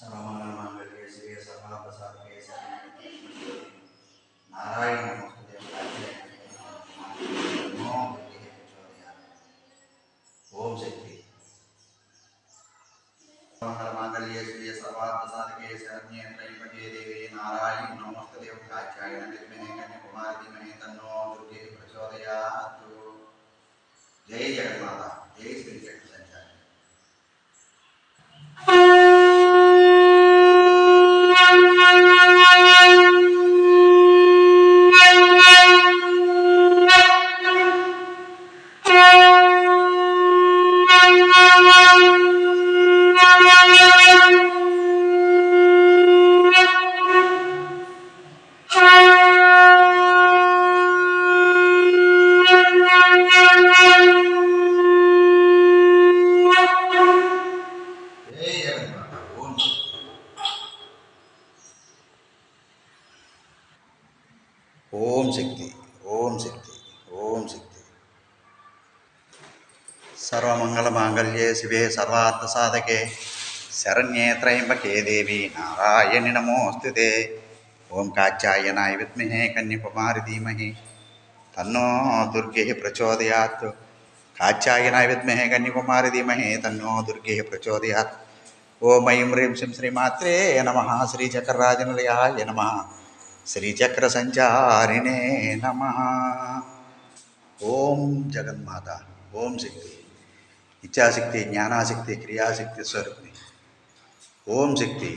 सर्वमंगलमांगल्ये शिवे सर्वार्थसाधके नारायण नमोस्तुते ओम शक्ति सर्वमंगलमांगल्ये शिवे सर्वार्थसाधके शरण्ये त्र्यंबके देवी नारायण नमोस्तुते कात्यायन विद्महे कन्याकुमारी धीमहि तन्नो दुर्गे प्रचोदयात्। जय जगन्माता, जय श्री चक्र संचारी। ओम शक्ति, ओम शक्ति, ओम शक्ति। सर्वमंगलमांगल्ये शिवे सर्वार्थसाधके शरण्ये त्र्यंबके देवी नारायणि नमोस्तुते। ओम कात्यायनाय विद्महे कन्याकुमारी धीमहि तन्नो दुर्गे प्रचोदयात्। कात्यायनाय विद्महे कन्याकुमारी धीमहि तन्नो दुर्गे प्रचोदयात्। ओम ऐं ह्रीं श्रीं श्रीमात्रे नमः। श्रीचक्रराजनिलयाय नमः। श्रीचक्र संचारिणे नमः। ओम जगन्माता, ओम शक्ति, इच्छाशक्ति, ज्ञानाशक्ति, क्रियाशक्ति स्वरूपिणी ओम शक्ति।